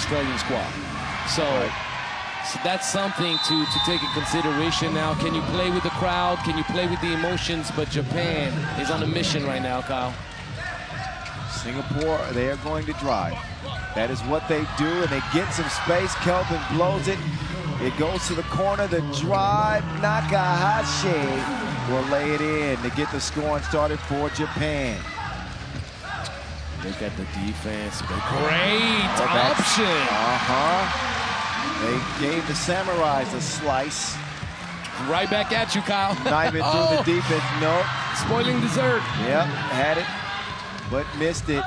Australian squad. So that's something to take into consideration now. Can you play with the crowd? Can you play with the emotions? But Japan is on a mission right now, Kyle. Singapore, they are going to drive. That is what they do, and they get some space. Kelvin blows it. It goes to the corner, the drive. Nakahashi will lay it in to get the scoring started for Japan. Look at the defense. Great option. They gave the Samurais a slice. Right back at you, Kyle. Not even through the defense. Nope. Spoiling dessert. Yep, had it, but missed it.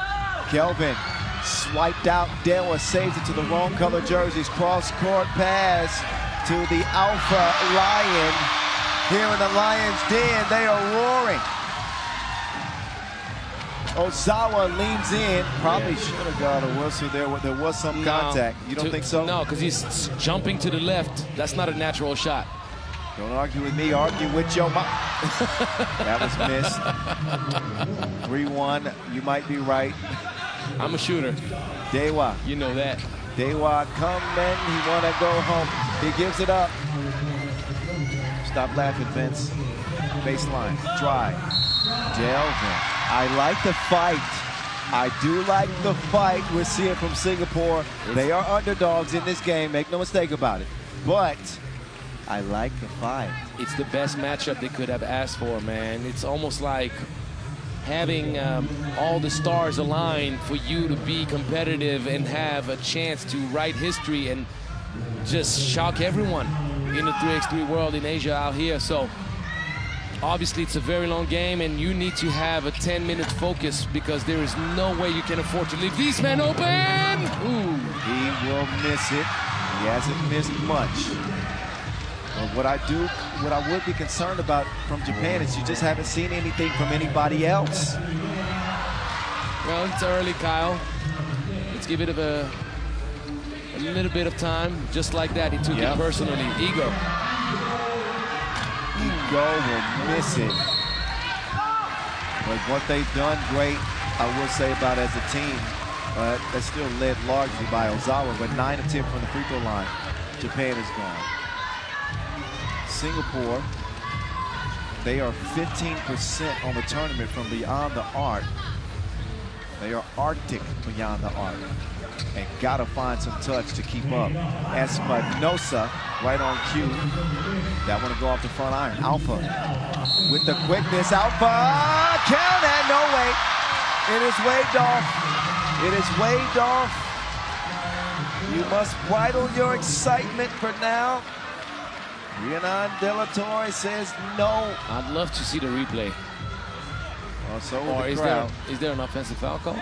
Kelvin swiped out. Dewa saves it to the wrong color jerseys. Cross-court pass to the Alpha Lion. Here in the Lions' den, they are roaring. Ozawa leans in. Probably should have got a whistle there. There was some contact. You don't think so? No, because he's jumping to the left. That's not a natural shot. Don't argue with me, argue with your mom. That was missed. 3-1, you might be right. I'm a shooter. Dewa. You know that. Dewa coming, he wanna go home. He gives it up. Stop laughing, Vince. Baseline, drive. Delvin. I like the fight. I do like the fight. We're seeing from Singapore. They are underdogs in this game, make no mistake about it. But I like the fight. It's the best matchup they could have asked for, man. It's almost like having all the stars aligned for you to be competitive and have a chance to write history and just shock everyone in the 3x3 world in Asia out here. So obviously it's a very long game and you need to have a 10-minute focus because there is no way you can afford to leave these men open. Ooh. He will miss it. He hasn't missed much. But what I would be concerned about from Japan is you just haven't seen anything from anybody else. Well, it's early, Kyle. Let's give it a little bit of time. Just like that, he took it personally. Ego. Ego will miss it. But what they've done great, I will say about as a team, that's still led largely by Ozawa, but 9 of 10 from the free throw line. Japan is gone. Singapore, they are 15% on the tournament from beyond the arc. They are Arctic beyond the arc. And gotta find some touch to keep up. Espinosa right on cue. That one to go off the front iron. Alpha with the quickness. Alpha, count that, no way. It is waved off. It is waved off. You must bridle your excitement for now. Rhiannon De La Torre says no. I'd love to see the replay. Well, so or the crowd. Is there an offensive foul call?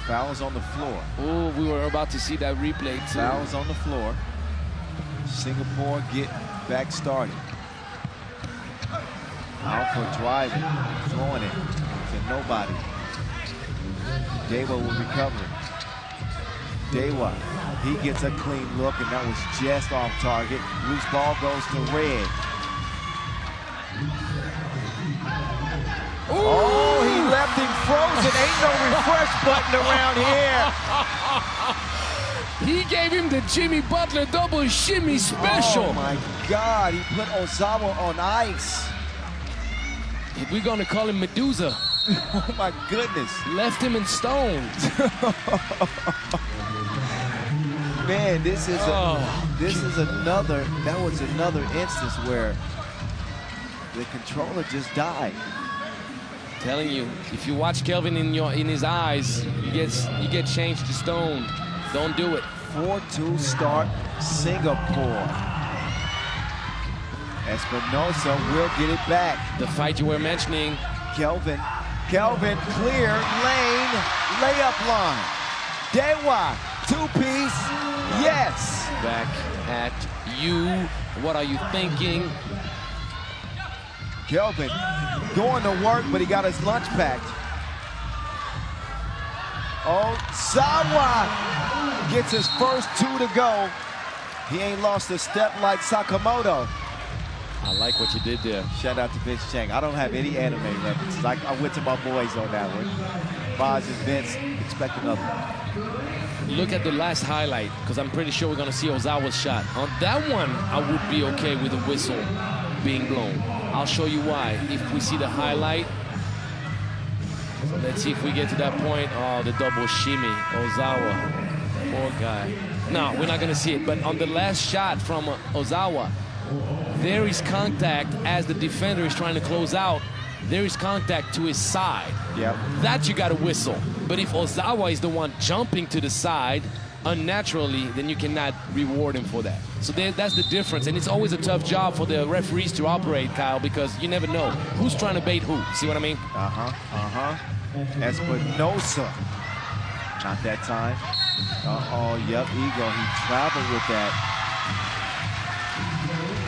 Foul's on the floor. Oh, we were about to see that replay too. Foul's on the floor. Singapore get back started. Alpha driving, throwing it to nobody. Dewa will recover it. Dewa, he gets a clean look, and that was just off target. Loose ball goes to Red. Ooh. Oh, he left him frozen. Ain't no refresh button around here. He gave him the Jimmy Butler double shimmy special. Oh my God, he put Ozawa on ice. We're gonna call him Medusa. Oh my goodness. Left him in stone. Man, that was another instance where the controller just died. Telling you, if you watch Kelvin in his eyes, you get changed to stone. Don't do it. 4-2 start, Singapore. Espinosa will get it back. The fight you were mentioning. Kelvin, clear, lane, layup line. Dewa, two-piece, yes. Back at you. What are you thinking? Kelvin going to work, but he got his lunch packed. Ozawa gets his first 2 to go. He ain't lost a step like Sakamoto. I like what you did there. Shout out to Vince Chang. I don't have any anime references. I went to my boys on that one. Boz and Vince, expect another one. look at the last highlight, because I'm pretty sure we're going to see Ozawa's shot. On that one, I would be okay with the whistle being blown. I'll show you why. If we see the highlight, so let's see if we get to that point. Oh, the double shimmy, Ozawa, poor guy. No, we're not going to see it. But on the last shot from Ozawa, there is contact as the defender is trying to close out. There is contact to his side. Yep. That you got to whistle. But if Ozawa is the one jumping to the side unnaturally, then you cannot reward him for that. So that's the difference. And it's always a tough job for the referees to operate, Kyle, because you never know who's trying to bait who. See what I mean? Espinosa. Not that time. Yep, Ego. He traveled with that.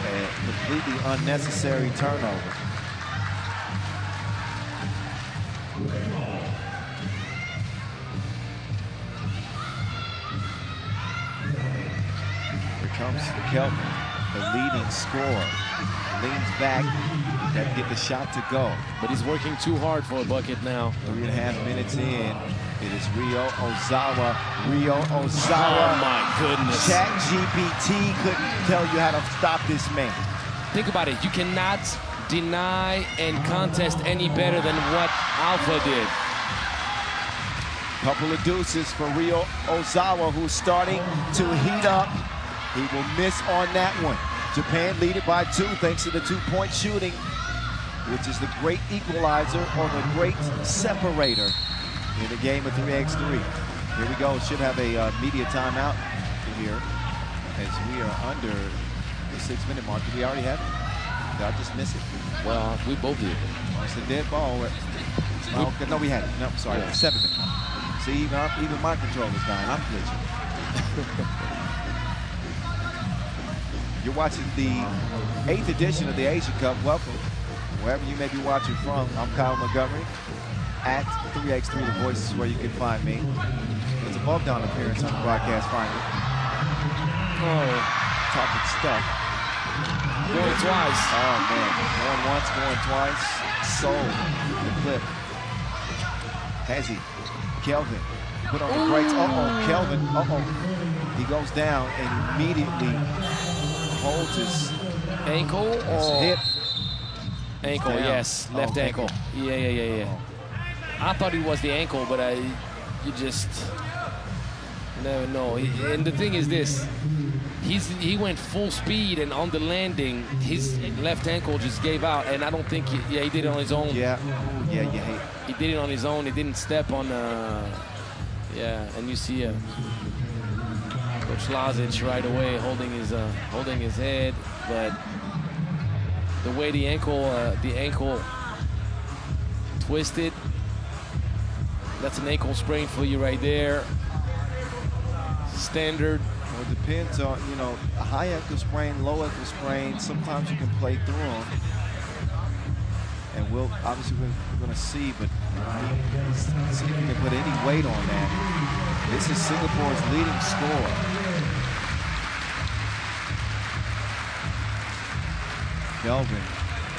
A completely unnecessary turnover. Here comes Kelvin, the leading scorer. Leans back, got to get the shot to go. But he's working too hard for a bucket now. 3.5 minutes in. It is Rio Ozawa. Oh my goodness. ChatGPT couldn't tell you how to stop this man. Think about it. You cannot deny and contest any better than what Alpha did. Couple of deuces for Rio Ozawa, who's starting to heat up. He will miss on that one. Japan lead it by 2 thanks to the 2-point shooting, which is the great equalizer or the great separator in the game of 3x3. Here we go. Should have a media timeout here as we are under the 6-minute mark. Did we already have it? Did I just miss it? Well, we both did. Oh, it's a dead ball. No, we had it. No, sorry. Yeah. 7-minute. See, even my controller's dying. I'm glitching. You're watching the 8th edition of the Asian Cup. Welcome, wherever you may be watching from. I'm Kyle Montgomery. At 3x3, the voice is where you can find me. It's a bump down appearance on the broadcast finally. Oh, talking stuff. Going twice. Oh, man. Going once, going twice. Sold the clip. Has he? Kelvin put on the brakes. Kelvin. He goes down and immediately holds his ankle or hip. Ankle, yes. Left ankle. Yeah. I thought it was the ankle, but you just never know. And the thing is this, he went full speed, and on the landing, his left ankle just gave out, and I don't think, he did it on his own. Yeah, you hate. He did it on his own. He didn't step on, and you see Coach Lazic right away holding his head, but the way the ankle twisted, that's an ankle sprain for you right there. Standard. Well, it depends on, a high ankle sprain, low ankle sprain. Sometimes you can play through them. And obviously we're going to see, but see if we can put any weight on that. This is Singapore's leading scorer. Kelvin,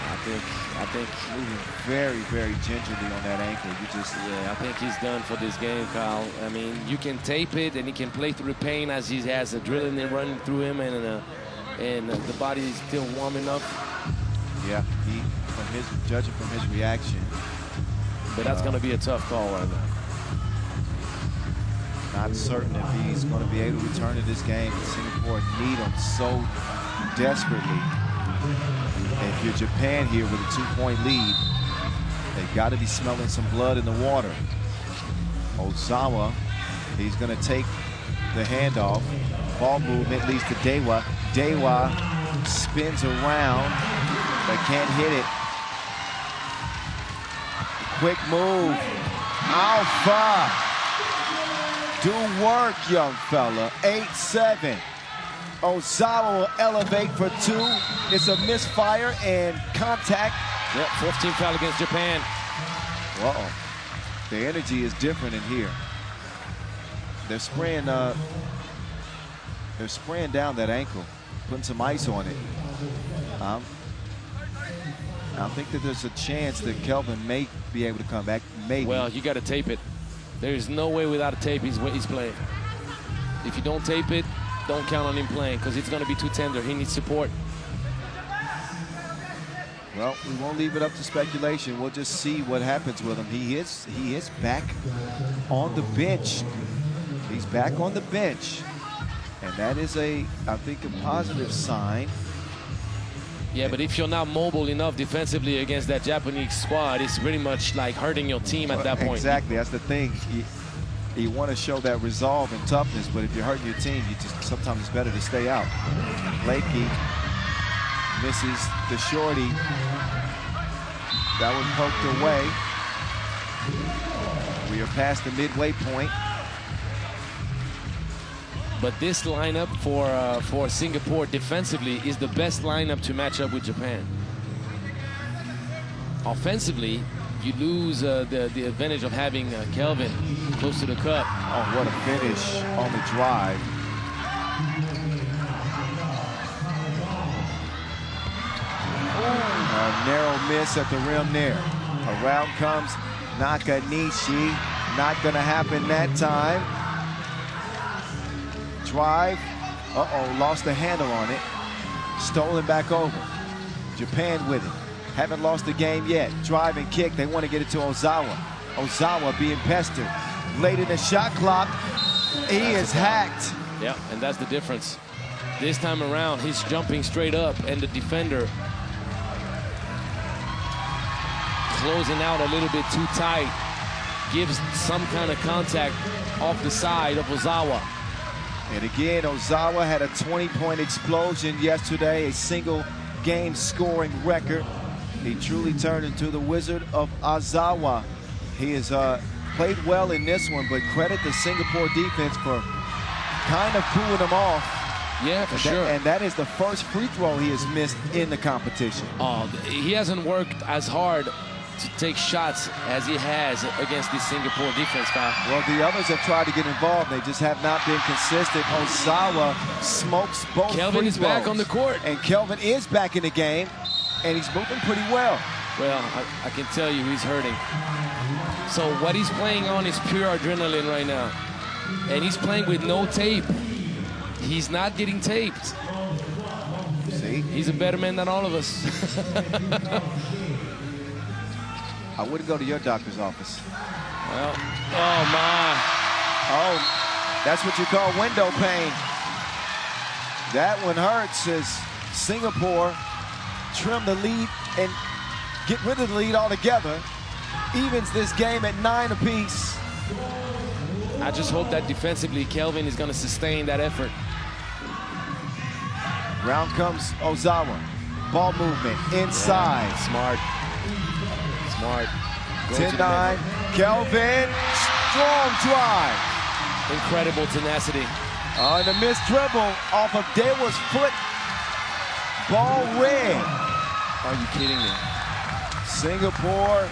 I think moving very, very gingerly on that ankle. I think he's done for this game, Kyle. I mean, you can tape it, and he can play through the pain as he has adrenaline running through him, and the body is still warm enough. Yeah, judging from his reaction. But that's going to be a tough call right now. Not certain if he's going to be able to return to this game. Singapore need him so desperately. If you're Japan here with a 2-point lead, they've got to be smelling some blood in the water. Ozawa, he's going to take the handoff. Ball movement leads to Dewa. Dewa spins around, but can't hit it. Quick move. Alpha. Do work, young fella. 8-7. Ozawa will elevate for 2. It's a misfire and contact. Yep, 14 foul against Japan. Uh-oh. The energy is different in here. They're spraying down that ankle, putting some ice on it. I think that there's a chance that Kelvin may be able to come back. Maybe. Well, you got to tape it. There's no way without a tape he's playing. If you don't tape it, don't count on him playing because it's going to be too tender. He needs support. Well, we won't leave it up to speculation. We'll just see what happens with him. He is back on the bench. He's back on the bench. And that is I think, a positive sign. Yeah, but if you're not mobile enough defensively against that Japanese squad, it's pretty much like hurting your team at that point. Exactly, that's the thing. You want to show that resolve and toughness, but if you're hurting your team, sometimes it's better to stay out. Lakey misses the shorty. That was poked away. We are past the midway point. But this lineup for Singapore defensively is the best lineup to match up with Japan. Offensively, you lose the advantage of having Kelvin close to the cup. Oh, what a finish on the drive. A narrow miss at the rim there. Around comes Nakanishi. Not going to happen that time. Drive. Uh-oh, lost the handle on it. Stolen back over. Japan with it. Haven't lost the game yet. Drive and kick. They want to get it to Ozawa. Ozawa being pestered. Late in the shot clock. He is hacked. Yeah, and that's the difference. This time around, he's jumping straight up, and the defender closing out a little bit too tight. Gives some kind of contact off the side of Ozawa. And again, Ozawa had a 20-point explosion yesterday, a single game scoring record. He truly turned into the Wizard of Ozawa. He has played well in this one, but credit the Singapore defense for kind of cooling him off. Yeah, for sure. And that is the first free throw he has missed in the competition. He hasn't worked as hard to take shots as he has against this Singapore defense, Kyle. Well, the others have tried to get involved. They just have not been consistent. Ozawa smokes both Kelvin is back on the court. And Kelvin is back in the game, and he's moving pretty well. Well, I can tell you he's hurting. So what he's playing on is pure adrenaline right now. And he's playing with no tape. He's not getting taped. See? He's a better man than all of us. I wouldn't go to your doctor's office. Well, oh my. Oh, that's what you call window pane. That one hurts as Singapore trim the lead and get rid of the lead altogether. Evens this game at 9 apiece. I just hope that defensively Kelvin is going to sustain that effort. Round comes Ozawa. Ball movement inside. Yeah, smart. 10-9. Kelvin. Strong drive. Incredible tenacity. And a missed dribble off of Dewa's foot. Ball red. Are you kidding me? Singapore,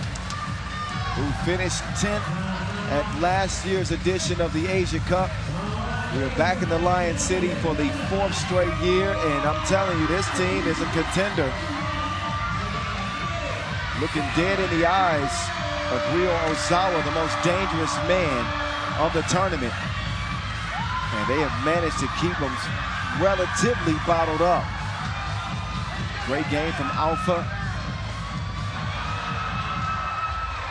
who finished 10th at last year's edition of the Asia Cup. We're back in the Lion City for the 4th straight year, and I'm telling you, this team is a contender. Looking dead in the eyes of Ryo Ozawa, the most dangerous man of the tournament. And they have managed to keep him relatively bottled up. Great game from Alpha.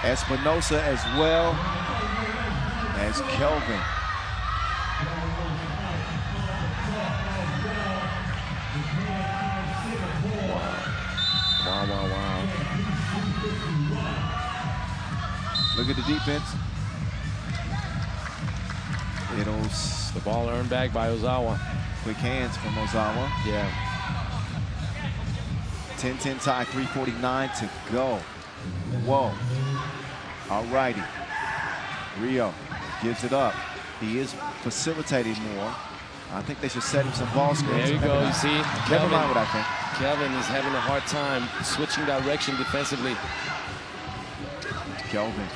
Espinosa as well as Kelvin. Wow. Look at the defense. The ball earned back by Ozawa. Quick hands from Ozawa. Yeah. 10-10 tie, 3:49 to go. Whoa. All righty. Rio gives it up. He is facilitating more. I think they should set him some ball screens. There you go, you see? Never mind what I think. Kelvin is having a hard time switching direction defensively. Kelvin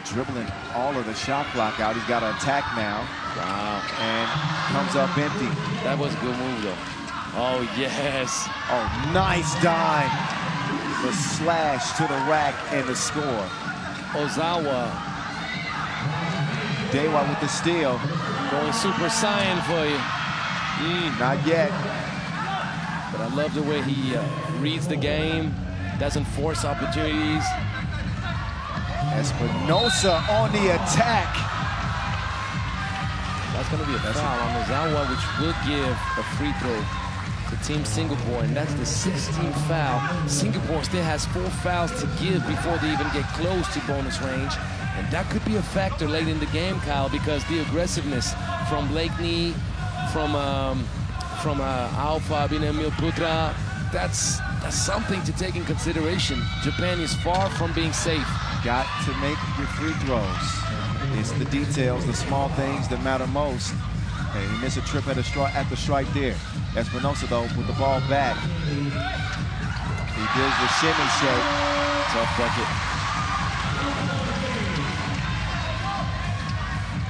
dribbling all of the shot clock out. He's got to attack now. Wow. And comes up empty. That was a good move, though. Oh, yes. Oh, nice dive. The slash to the rack and the score. Ozawa. Dewa with the steal. Going Super Saiyan for you. Not yet. But I love the way he reads the game, doesn't force opportunities. Espinosa on the attack. That's going to be a foul on Ozawa, which will give a free throw to Team Singapore, and that's the 16th foul. Singapore still has 4 fouls to give before they even get close to bonus range, and that could be a factor late in the game, Kyle, because the aggressiveness from Blakeney, from Alpha Binamil Putra, that's something to take in consideration. Japan is far from being safe. Got to make your free throws. It's the details, the small things that matter most. And he missed a trip at the strike there. Espinosa, though, with the ball back. He does the shimmy shake. Tough bucket.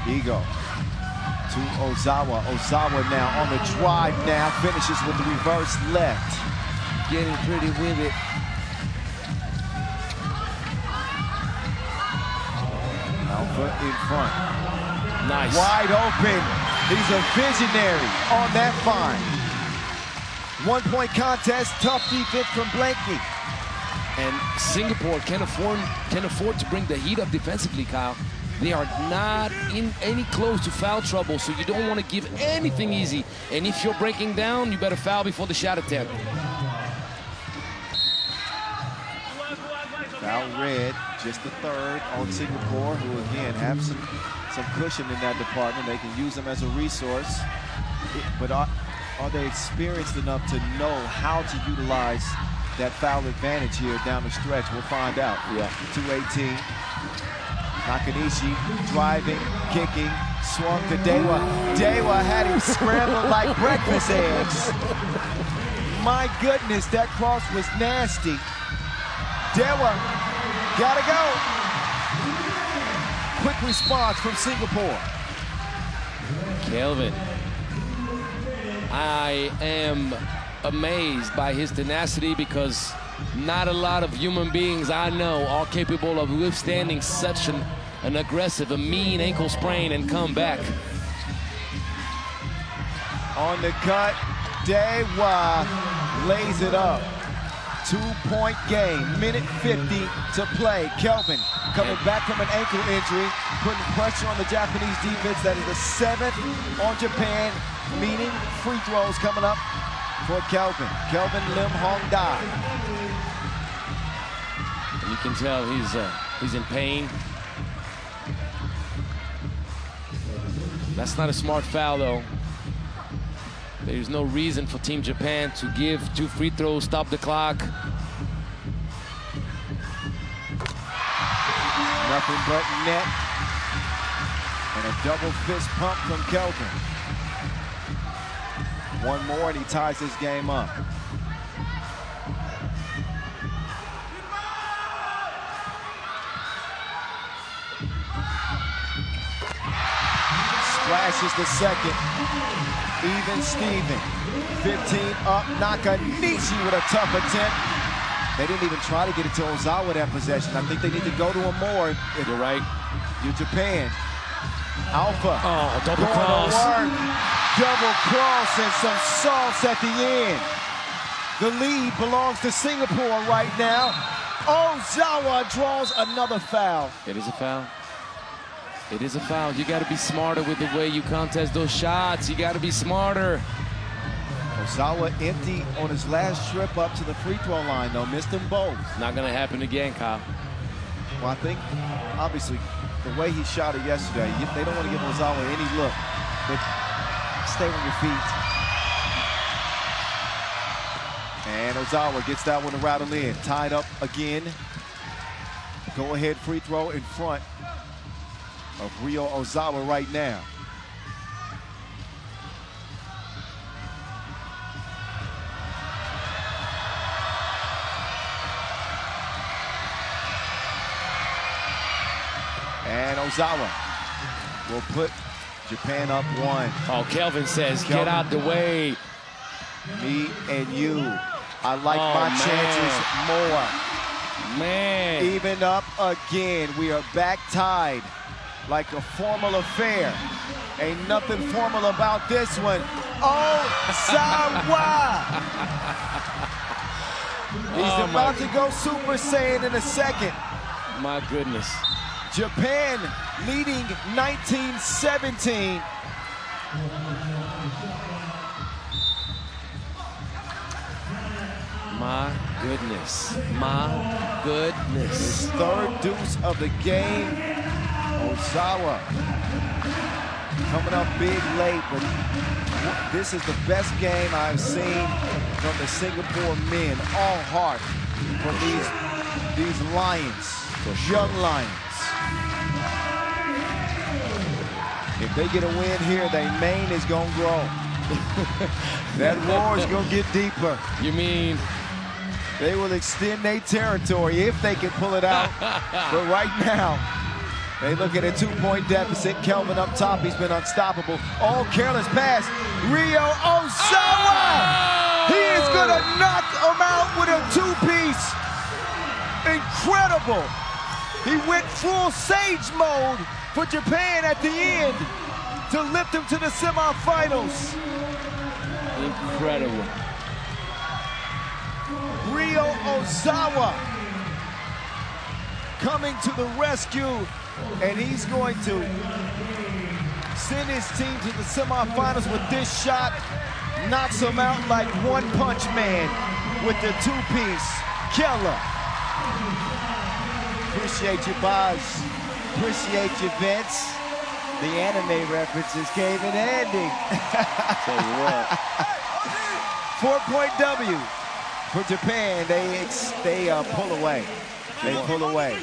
Ego to Ozawa. Ozawa now on the drive now. Finishes with the reverse left. Getting pretty with it. Alpha in front. Nice. Wide open. He's a visionary on that find. 1-point contest, tough defense from Blakeney. And Singapore can afford to bring the heat up defensively, Kyle. They are not in any close to foul trouble, so you don't want to give anything easy. And if you're breaking down, you better foul before the shot attempt. Foul red, just the 3rd on Singapore, who again have some cushion in that department. They can use them as a resource. But are they experienced enough to know how to utilize that foul advantage here down the stretch? We'll find out. Yeah. 2:18. Nakanishi driving, kicking, swung to Dewa. Dewa had him scrambled like breakfast eggs. My goodness, that cross was nasty. Dewa, gotta go. Quick response from Singapore. Kelvin, I am amazed by his tenacity because not a lot of human beings I know are capable of withstanding such an aggressive, a mean ankle sprain and come back. On the cut, Dewa lays it up. 2-point game, minute 50 to play. Kelvin coming back from an ankle injury, putting pressure on the Japanese defense. That is the 7th on Japan, meaning free throws coming up for Kelvin. Kelvin Lim Hong Da. And you can tell he's in pain. That's not a smart foul, though. There's no reason for Team Japan to give 2 free throws, stop the clock. Nothing but net. And a double fist pump from Kelvin. One more and he ties this game up. Splashes the second. Even Steven. 15 up. Nakanishi with a tough attempt. They didn't even try to get it to Ozawa that possession. I think they need to go to him more. If You're right. you're Japan. Alpha. Oh, double going cross. to work. Double cross and some sauce at the end. The lead belongs to Singapore right now. Ozawa draws another foul. It is a foul. It is a foul. You got to be smarter with the way you contest those shots. You got to be smarter. Ozawa empty on his last trip up to the free throw line, though. Missed them both. Not going to happen again, Kyle. Well, I think, obviously, the way he shot it yesterday, they don't want to give Ozawa any look. But stay on your feet. And Ozawa gets that one to rattle in. Tied up again. Go-ahead free throw in front of Ryo Ozawa right now. And Ozawa will put Japan up 1. Oh, Kelvin says, get out the way. Me and you. I like my chances more. Man. Even up again. We are back tied like a formal affair. Ain't nothing formal about this one. Ozawa! He's about to go Super Saiyan in a second. My goodness. Japan leading 19-17. My goodness. My goodness. His third deuce of the game. Ozawa coming up big late, but this is the best game I've seen from the Singapore men. All heart from these Lions, young Lions. If they get a win here, their mane is going to grow. That war is going to get deeper. You mean? They will extend their territory if they can pull it out. But right now, they look at a 2-point deficit. Kelvin up top, he's been unstoppable. Oh, careless pass. Ryo Ozawa! He is gonna knock him out with a 2-piece. Incredible. He went full Sage mode for Japan at the end to lift him to the semifinals. Incredible. Ryo Ozawa coming to the rescue, and he's going to send his team to the semifinals with this shot. Knocks him out like One Punch Man with the 2-piece. Killer. Appreciate you, Boz. Appreciate you, Vince. The anime references came in handy. Tell you what. 4-point W for Japan. They pull away. They pull away.